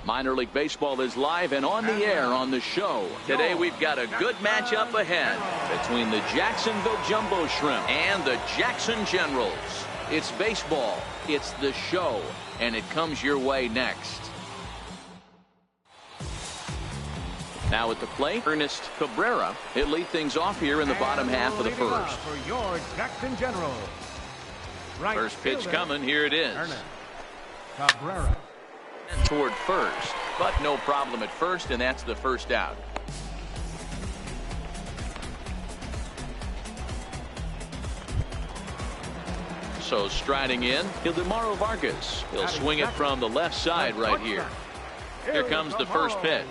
Minor League Baseball is live and on the air on the show. Today we've got a good matchup ahead between the Jacksonville Jumbo Shrimp and the Jackson Generals. It's baseball, it's the show, and it comes your way next. Now at the plate, Ernest Cabrera. He'll lead things off here in the bottom half of the first. For your Jackson Generals. Right first pitch coming. Here it is. Ernest Cabrera. Toward first, but no problem at first, and that's the first out. So striding in, Ildemaro Vargas. He'll swing it from the left side right here. Here comes the first pitch.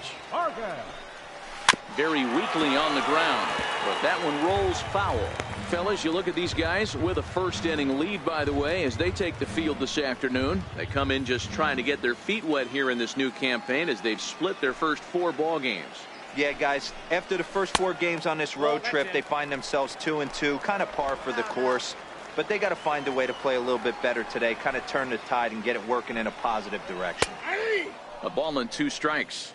Very weakly on the ground, but that one rolls foul. Fellas, you look at these guys with a first inning lead, by the way, as they take the field this afternoon. They come in just trying to get their feet wet here in this new campaign as they've split their first 4 ball games. Yeah, guys, after the first 4 games on this road trip, they find themselves 2-2, kind of par for the course. But they got to find a way to play a little bit better today, kind of turn the tide and get it working in a positive direction. A ball and 2 strikes.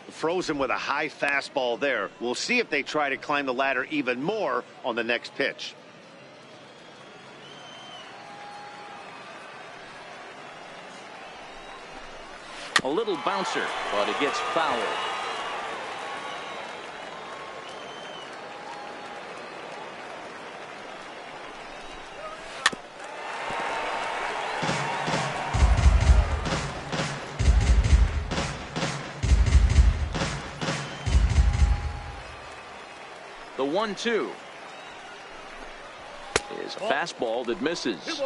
Frozen with a high fastball there. We'll see if they try to climb the ladder even more on the next pitch. A little bouncer, but it gets fouled. The 1-2 is a fastball that misses.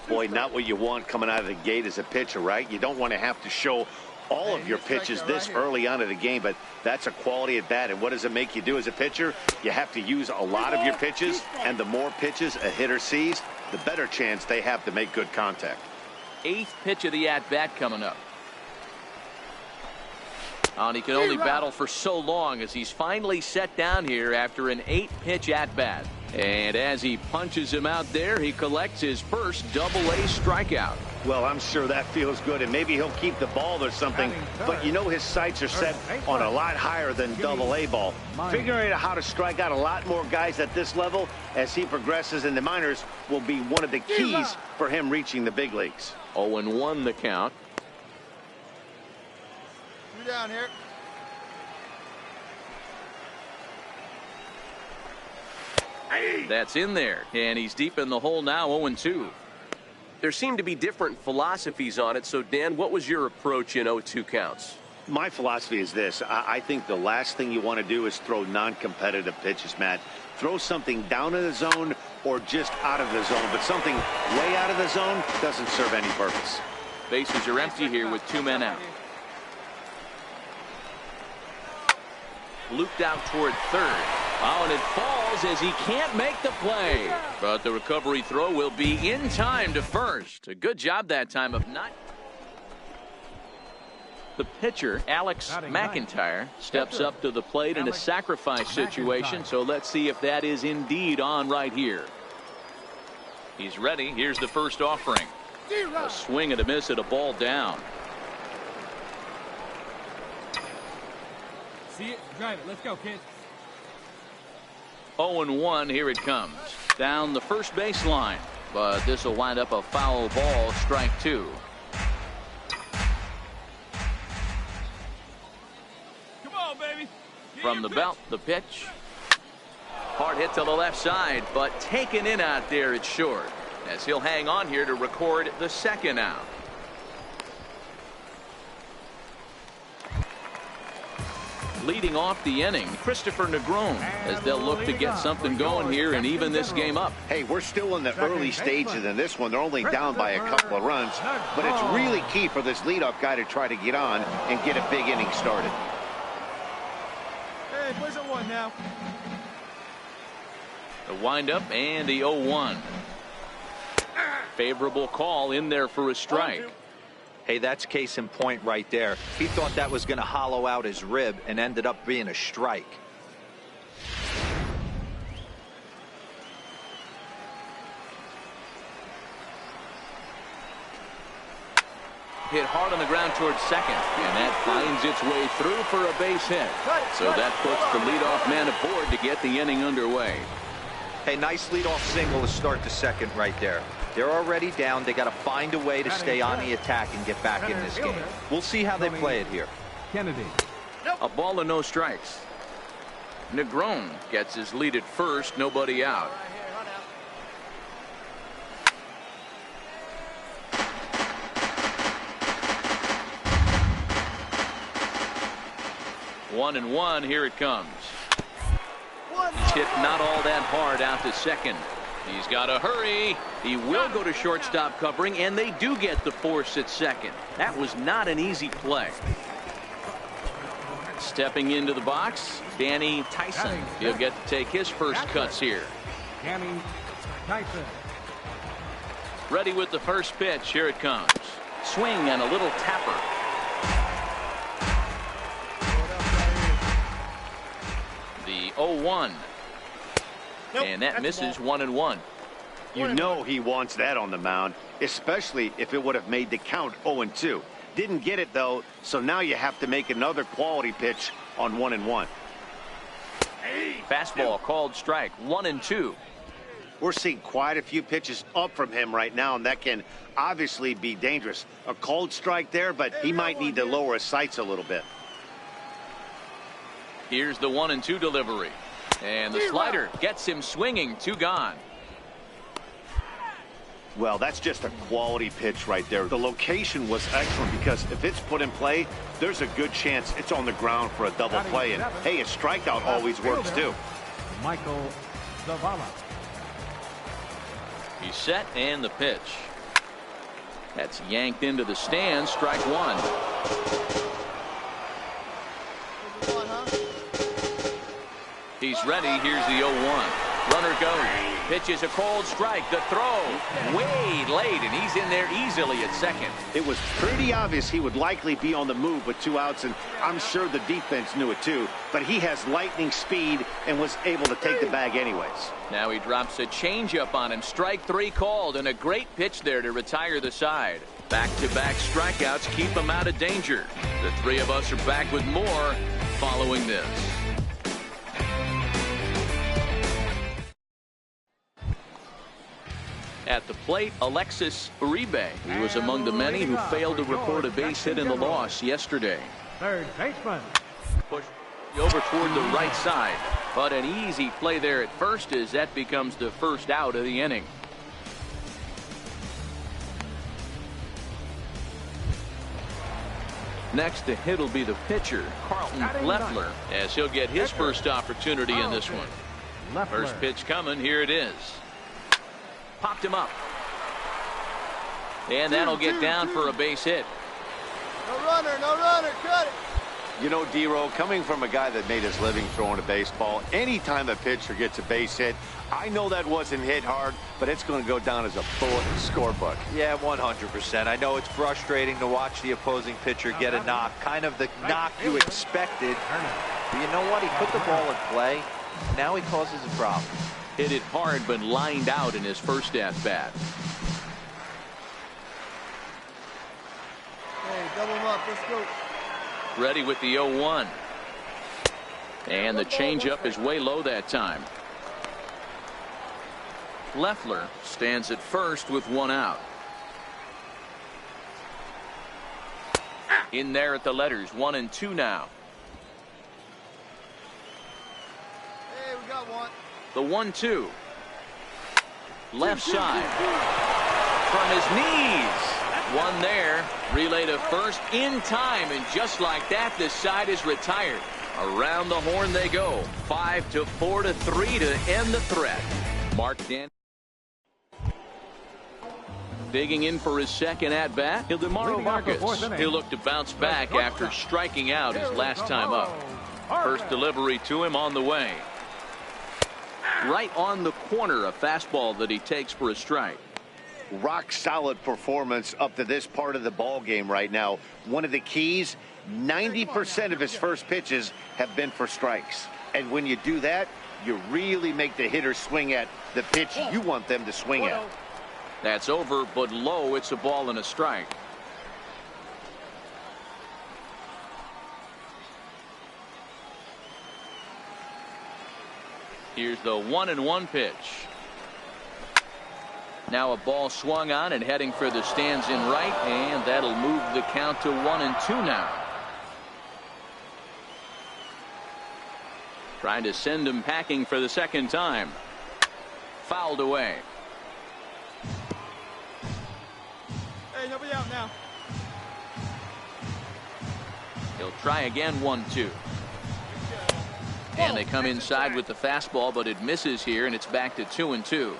Boy, not what you want coming out of the gate as a pitcher, right? You don't want to have to show all of your pitches this early on in the game, but that's a quality at bat. And what does it make you do as a pitcher? You have to use a lot of your pitches, and the more pitches a hitter sees, the better chance they have to make good contact. 8th pitch of the at-bat coming up. And he can only battle for so long as he's finally set down here after an 8-pitch at-bat. And as he punches him out there, he collects his first Double-A strikeout. Well, I'm sure that feels good, and maybe he'll keep the ball or something, but you know his sights are set on a lot higher than Double-A ball. Figuring out how to strike out a lot more guys at this level as he progresses in the minors will be one of the keys for him reaching the big leagues. 0-1 the count. Down here. That's in there, and he's deep in the hole now. 0-2. There seem to be different philosophies on it. So Dan, what was your approach in 0-2 counts? My philosophy is this. I think the last thing you want to do is throw non-competitive pitches, Matt. Throw something down in the zone or just out of the zone, but something way out of the zone doesn't serve any purpose. Bases are empty here with 2 men out. Looped out toward third. Oh, and it falls as he can't make the play. But the recovery throw will be in time to first. A good job that time of not. The pitcher, Alex McIntyre, steps up to the plate in a sacrifice situation. So let's see if that is indeed on right here. He's ready. Here's the first offering. A swing and a miss at a ball down. See it, drive it. Let's go, kid. 0-1. Here it comes. Down the first baseline. But this will wind up a foul ball. Strike 2. Come on, baby. From the belt, the pitch. Hard hit to the left side, but taken in out there, it's short. As he'll hang on here to record the second out. Leading off the inning, Christopher Negron, as they'll look to get something going here and even this game up. Hey, we're still in the early stages in this one. They're only down by a couple of runs, but it's really key for this leadoff guy to try to get on and get a big inning started. Hey, push on 1 now. The windup and the 0-1. Favorable call in there for a strike. Hey, that's case in point right there. He thought that was going to hollow out his rib and ended up being a strike. hit hard on the ground towards second, and that finds its way through for a base hit. So that puts the leadoff man aboard to get the inning underway. Hey, nice leadoff single to start the second right there. They're already down. They got to find a way to stay on the attack and get back in this game. We'll see how they play it here. Kennedy. A ball and no strikes. Negron gets his lead at first, nobody out. One and one, here it comes. He's hit not all that hard out to second. He's got to hurry. He will go to shortstop covering, and they do get the force at second. That was not an easy play. Stepping into the box, Danny Tyson. He'll get to take his first cuts here. Danny Tyson. Ready with the first pitch. Here it comes. Swing and a little tapper. The 0-1. And that misses 1-1. You know he wants that on the mound, especially if it would have made the count 0-2. Didn't get it, though, so now you have to make another quality pitch on 1-1. Fastball called strike. 1-2. We're seeing quite a few pitches up from him right now, and that can obviously be dangerous. A called strike there, but he might need to lower his sights a little bit. Here's the 1-2 delivery. And the slider gets him swinging. 2 gone. Well, that's just a quality pitch right there. The location was excellent because if it's put in play, there's a good chance it's on the ground for a double play. And, hey, a strikeout always works, too. Michael Zavala. He's set, and the pitch. That's yanked into the stands. Strike 1. He's ready. Here's the 0-1. Runner goes. Pitch is a cold strike. The throw way late, and he's in there easily at second. It was pretty obvious he would likely be on the move with 2 outs, and I'm sure the defense knew it too. But he has lightning speed and was able to take the bag anyways. Now he drops a changeup on him. Strike 3 called, and a great pitch there to retire the side. Back-to-back strikeouts keep him out of danger. The 3 of us are back with more following this. At the plate, Alexis Uribe. He was among the many who failed to record a base hit in the loss yesterday. Third baseman. Push over toward the right side, but an easy play there at first as that becomes the first out of the inning. Next to hit will be the pitcher, Carlton Leffler, as he'll get his first opportunity in this one. First pitch coming. Here it is. Popped him up. And that'll get down for a base hit. No runner, cut it. You know, D-Row, coming from a guy that made his living throwing a baseball, anytime a pitcher gets a base hit, I know that wasn't hit hard, but it's going to go down as a bullet in the scorebook. Yeah, 100%. I know it's frustrating to watch the opposing pitcher get a knock, kind of the knock you expected. But you know what? He put the ball in play. Now he causes a problem. Hit it hard, but lined out in his first at-bat. Hey, double him up. Let's go. Ready with the 0-1. And the changeup is way low that time. Leffler stands at first with 1 out. In there at the letters, 1 and 2 now. Hey, we got 1. The 1-2. Left side. From his knees. 1 there. Relay to first in time. And just like that, the side is retired. Around the horn they go. 5-4 to 3 to end the threat. Mark Dan. Digging in for his second at-bat, Ildemaro Vargas. He'll look to bounce back after striking out his last time up. First delivery to him on the way. Right on the corner, a fastball that he takes for a strike. Rock solid performance up to this part of the ball game right now. One of the keys, 90% of his first pitches have been for strikes. And when you do that, you really make the hitter swing at the pitch you want them to swing at. That's over, but low. It's a ball and a strike. Here's the 1-1 pitch. Now a ball swung on and heading for the stands in right, and that'll move the count to 1-2 now. Trying to send him packing for the second time. Fouled away. Hey, nobody out now. He'll try again, 1-2. And they come inside with the fastball, but it misses here, and it's back to 2-2.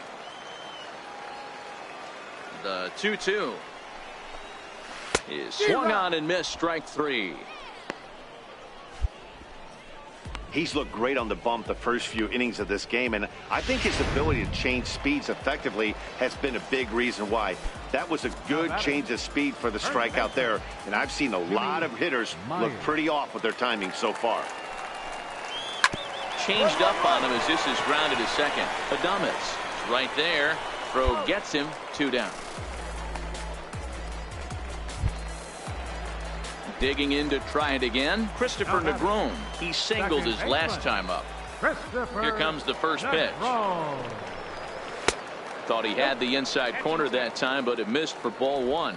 The 2-2 is swung on and missed, strike 3. He's looked great on the bump the first few innings of this game, and I think his ability to change speeds effectively has been a big reason why. That was a good change of speed for the strikeout there, and I've seen a lot of hitters look pretty off with their timing so far. Changed up on him as this is grounded to second. Adames is right there. Throw gets him, 2 down. Digging in to try it again, Christopher Negron. He singled his last time up. Here comes the first pitch. Thought he had the inside corner that time, but it missed for ball 1.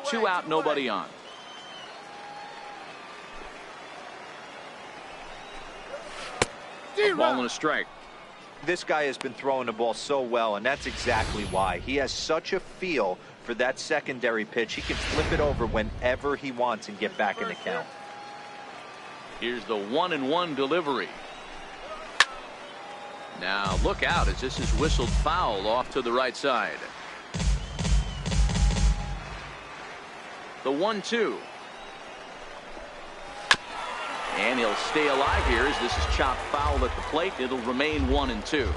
2 out, nobody on. A ball and a strike. This guy has been throwing the ball so well, and that's exactly why. He has such a feel for that secondary pitch. He can flip it over whenever he wants and get back in the count. Here's the 1-1 delivery. Now look out as this is whistled foul off to the right side. The 1-2. And he'll stay alive here as this is chopped foul at the plate. It'll remain 1-2.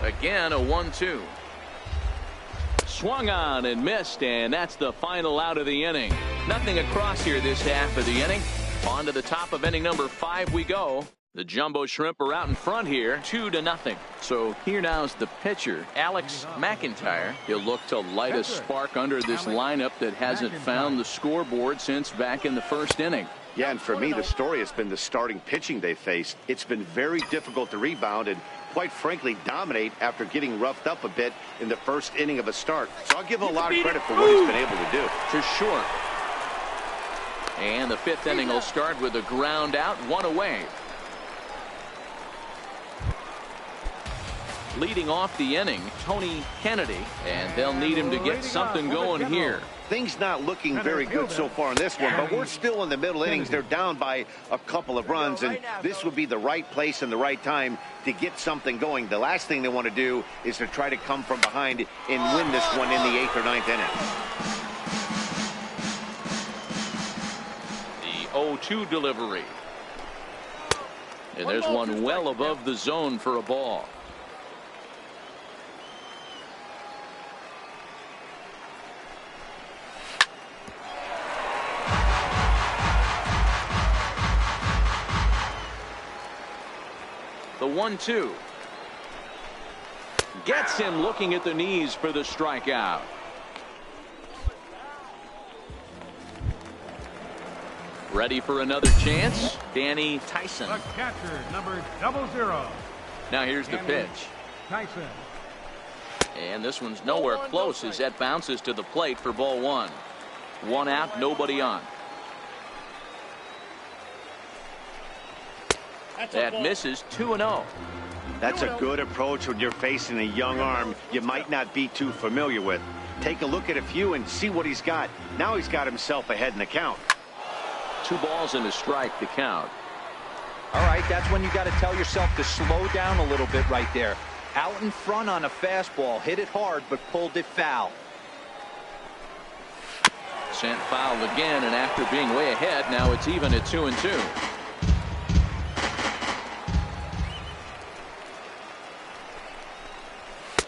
Again, a 1-2. Swung on and missed, and that's the final out of the inning. Nothing across here this half of the inning. On to the top of inning number 5 we go. The Jumbo Shrimp are out in front here, 2-0. So here now's the pitcher, Alex McIntyre. He'll look to light a spark under this lineup that hasn't found the scoreboard since back in the first inning. Yeah, and for me, the story has been the starting pitching they faced. It's been very difficult to rebound and, quite frankly, dominate after getting roughed up a bit in the first inning of a start. So I'll give him a lot of credit for what he's been able to do. To short. And the 5th inning will start with a ground out, 1 away. Leading off the inning, Tony Kennedy, and they'll need him to get something going here. Things not looking very good so far in this one, but we're still in the middle innings. They're down by a couple of runs, and this would be the right place and the right time to get something going. The last thing they want to do is to try to come from behind and win this one in the 8th or 9th inning. The 0-2 delivery. And there's one well above the zone for a ball. The 1-2 gets him looking at the knees for the strikeout. Ready for another chance, Danny Tyson. The catcher, number 00. Now here's the pitch. Tyson. And this one's nowhere close as that bounces to the plate for ball 1. 1 out, nobody on. That misses, 2-0. That's a good approach when you're facing a young arm you might not be too familiar with. Take a look at a few and see what he's got. Now he's got himself ahead in the count. 2 balls and a strike to count. All right, that's when you got to tell yourself to slow down a little bit right there. Out in front on a fastball, hit it hard, but pulled it foul. Sent foul again, and after being way ahead, now it's even at 2-2.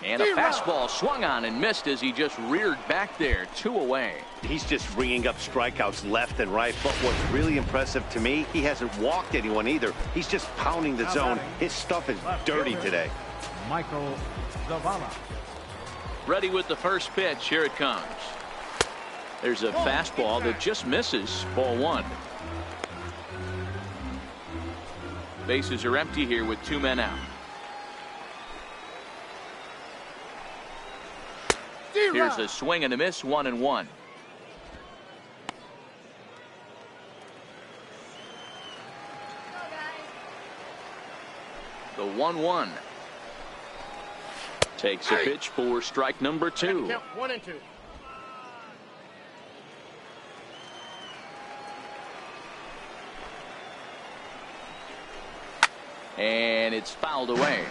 And a fastball swung on and missed as he just reared back there, 2 away. He's just ringing up strikeouts left and right. But what's really impressive to me, he hasn't walked anyone either. He's just pounding the zone. His stuff is dirty today. Michael Zavala. Ready with the first pitch. Here it comes. There's a fastball that just misses, ball 1. Bases are empty here with 2 men out. Here's a swing and a miss, 1-1. The 1-1. Takes a pitch for strike number 2. 1-2. And it's fouled away.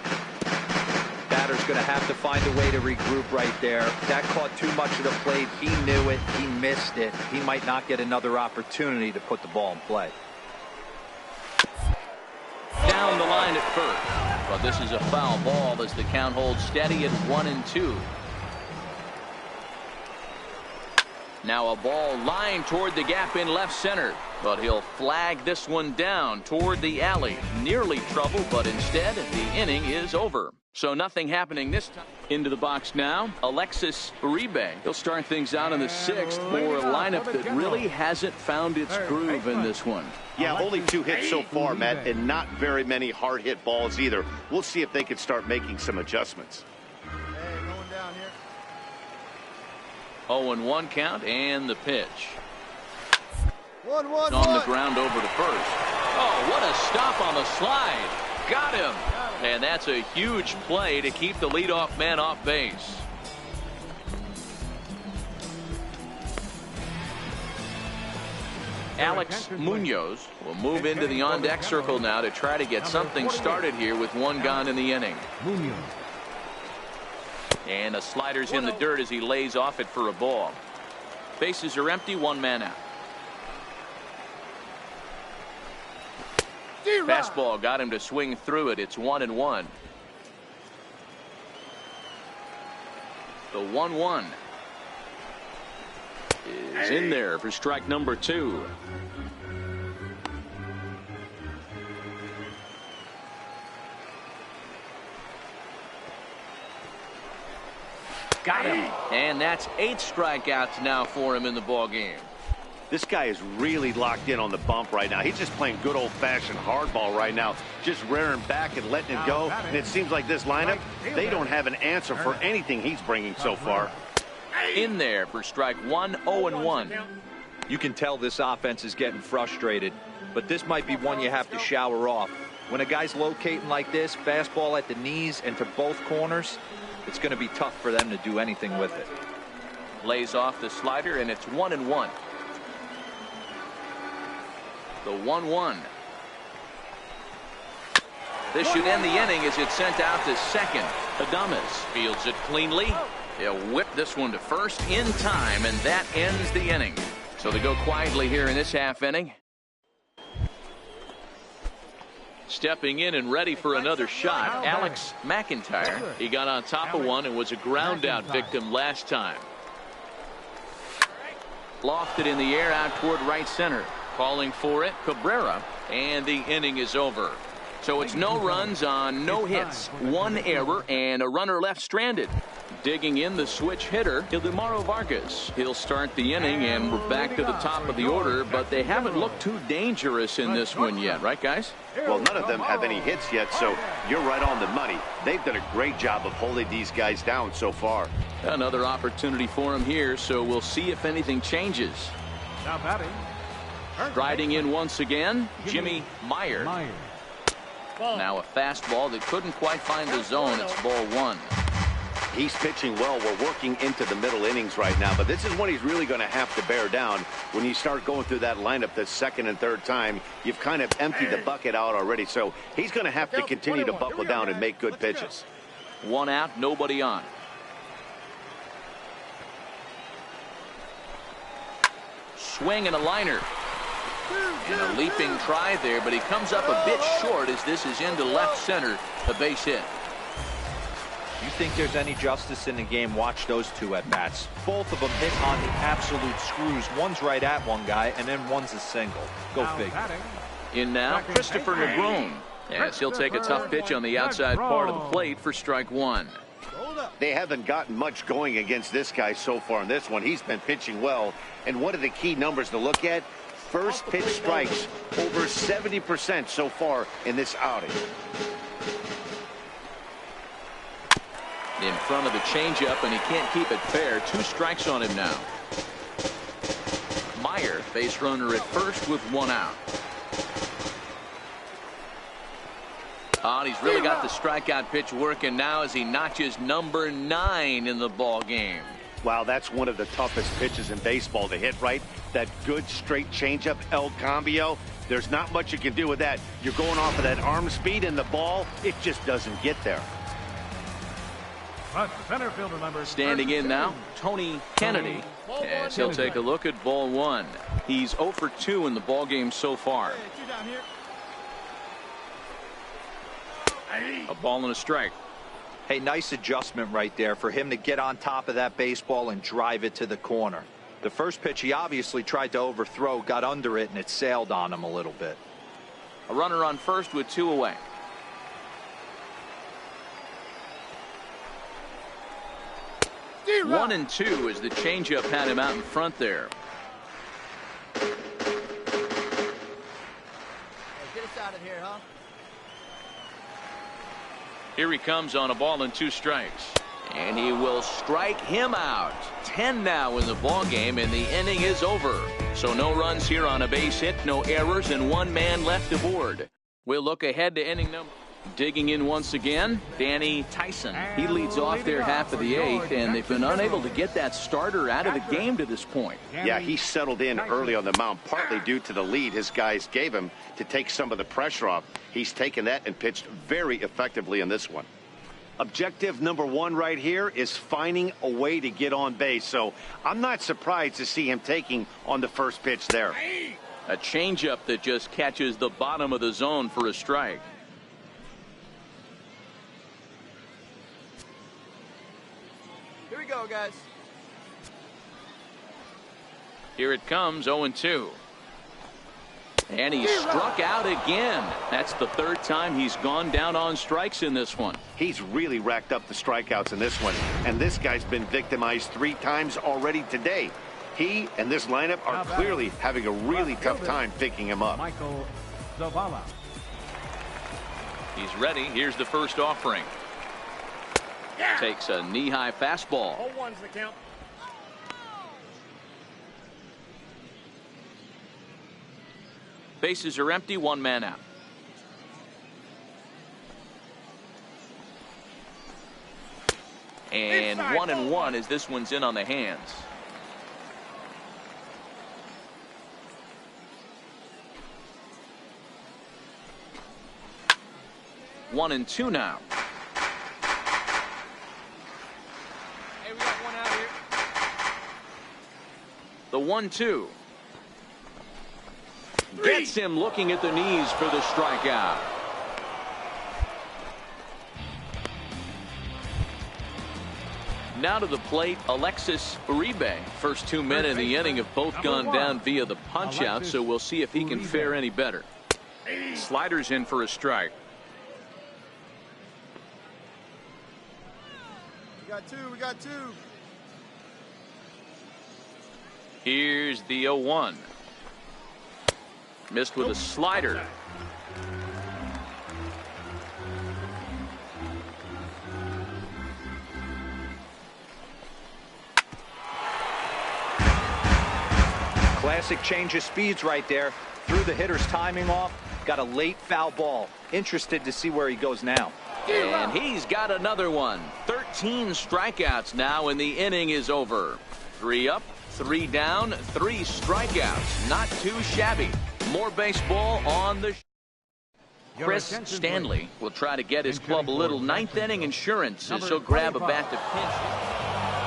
Batter's going to have to find a way to regroup right there. That caught too much of the plate. He knew it. He missed it. He might not get another opportunity to put the ball in play. Down the line at first. But this is a foul ball as the count holds steady at 1-2. Now a ball lined toward the gap in left center. But he'll flag this one down toward the alley. Nearly trouble, but instead the inning is over. So nothing happening this time. Into the box now, Alexis Uribe. He'll start things out in the 6th for a lineup that really hasn't found its groove in this one. Yeah, only 2 hits so far, Matt, and not very many hard hit balls either. We'll see if they can start making some adjustments. Hey, going down here. 0-1 count and the pitch. 1-1. On the ground over to first. Oh, what a stop on the slide. Got him. And that's a huge play to keep the leadoff man off base. Alex Munoz will move into the on-deck circle now to try to get something started here with 1 gone in the inning. And a slider's in the dirt as he lays off it for a ball. Bases are empty, 1 man out. Fastball got him to swing through it. It's 1-1. The 1-1 is in there for strike number 2. Got him. And that's 8 strikeouts now for him in the ball game. This guy is really locked in on the bump right now. He's just playing good old-fashioned hardball right now, just rearing back and letting it go. And it seems like this lineup, they don't have an answer for anything he's bringing so far. In there for strike 1, 0-1. You can tell this offense is getting frustrated, but this might be one you have to shower off. When a guy's locating like this, fastball at the knees and to both corners, it's going to be tough for them to do anything with it. Lays off the slider, and it's 1-1. The 1-1. This should end the inning as it's sent out to second. Adames fields it cleanly. They'll whip this one to first in time, and that ends the inning. So they go quietly here in this half inning. Stepping in and ready for another shot, Alex McIntyre. He got on top of one and was a ground out victim last time. Lofted in the air out toward right center. Calling for it, Cabrera, and the inning is over. So it's no runs on no hits, 1 error, and a runner left stranded. Digging in the switch hitter, Ildemaro Vargas. He'll start the inning, and we're back to the top of the order, but they haven't looked too dangerous in this one yet, right, guys? Well, none of them have any hits yet, so you're right on the money. They've done a great job of holding these guys down so far. Another opportunity for him here, so we'll see if anything changes. Now batting. Striding in once again, Jimmy Meyer. Now a fastball that couldn't quite find the zone. It's ball 1. He's pitching well. We're working into the middle innings right now, but this is when he's really going to have to bear down. When you start going through that lineup the 2nd and 3rd time, you've kind of emptied the bucket out already, so he's going to have to continue to buckle down and make good pitches. 1 out, nobody on. Swing and a liner. And a leaping try there, but he comes up a bit short as this is into left center, a base hit. You think there's any justice in the game? Watch those 2 at-bats. Both of them hit on the absolute screws. One's right at one guy, and then one's a single. Go figure. In now, Christopher Negron. Yes, he'll take a tough pitch on the outside part of the plate for strike 1. They haven't gotten much going against this guy so far in this one. He's been pitching well, and one of the key numbers to look at, first pitch strikes over 70% so far in this outing. In front of the changeup, and he can't keep it fair. 2 strikes on him now. Meyer, base runner at first with 1 out. Oh, and he's really got the strikeout pitch working now as he notches number 9 in the ball game. Wow, that's one of the toughest pitches in baseball to hit, right? That good straight changeup, El Cambio. There's not much you can do with that. You're going off of that arm speed, and the ball, it just doesn't get there. Center fielder number Standing in now, Tony Kennedy, as he'll take a look at ball 1. He's 0 for 2 in the ball game so far. A ball and a strike. Hey, nice adjustment right there for him to get on top of that baseball and drive it to the corner. The first pitch he obviously tried to overthrow, got under it, and it sailed on him a little bit. A runner on first with 2 away. One and 2 as the changeup had him out in front there. Hey, get us out of here, huh? Here he comes on a ball and 2 strikes. And he will strike him out. 10 now in the ball game, and the inning is over. So no runs here on a base hit, no errors, and 1 man left aboard. We'll look ahead to inning number. Digging in once again, Danny Tyson. He leads off their half of the 8th, and they've been unable to get that starter out of the game to this point. Yeah, he settled in early on the mound, partly due to the lead his guys gave him to take some of the pressure off. He's taken that and pitched very effectively in this one. Objective number 1 right here is finding a way to get on base, so I'm not surprised to see him taking on the first pitch there. A changeup that just catches the bottom of the zone for a strike. Here we go, guys. Here it comes, 0-2. And he struck out again. That's the 3rd time he's gone down on strikes in this one. He's really racked up the strikeouts in this one, and this guy's been victimized 3 times already today. He and this lineup are clearly having a really tough time picking him up. Michael Zavala. He's ready. Here's the first offering. Takes a knee-high fastball. 0-1's the count. Bases are empty, 1 man out. And 1-1 as this one's in on the hands. One and 2 now. Hey, we got 1 out here. The 1-2. Gets him looking at the knees for the strikeout. Now to the plate, Alexis Uribe. First 2 men in the inning have both gone down via the punch out, so we'll see if he can fare any better. Sliders in for a strike. We got 2. We got 2. Here's the 0-1. Missed with a slider. Classic change of speeds right there. Threw the hitter's timing off. Got a late foul ball. Interested to see where he goes now. And he's got another one. 13 strikeouts now, and the inning is over. 3 up, 3 down, 3 strikeouts. Not too shabby. More baseball on the Chris Stanley will try to get his club a little 9th inning insurance as he'll grab a bat to pinch.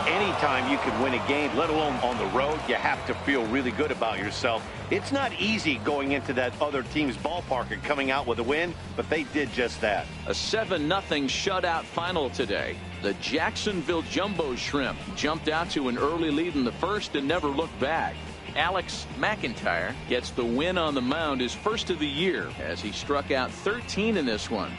Anytime you can win a game, let alone on the road, you have to feel really good about yourself. It's not easy going into that other team's ballpark and coming out with a win, but they did just that. A 7-0 shutout final today. The Jacksonville Jumbo Shrimp jumped out to an early lead in the first and never looked back. Alex McIntyre gets the win on the mound, his first of the year, as he struck out 13 in this one.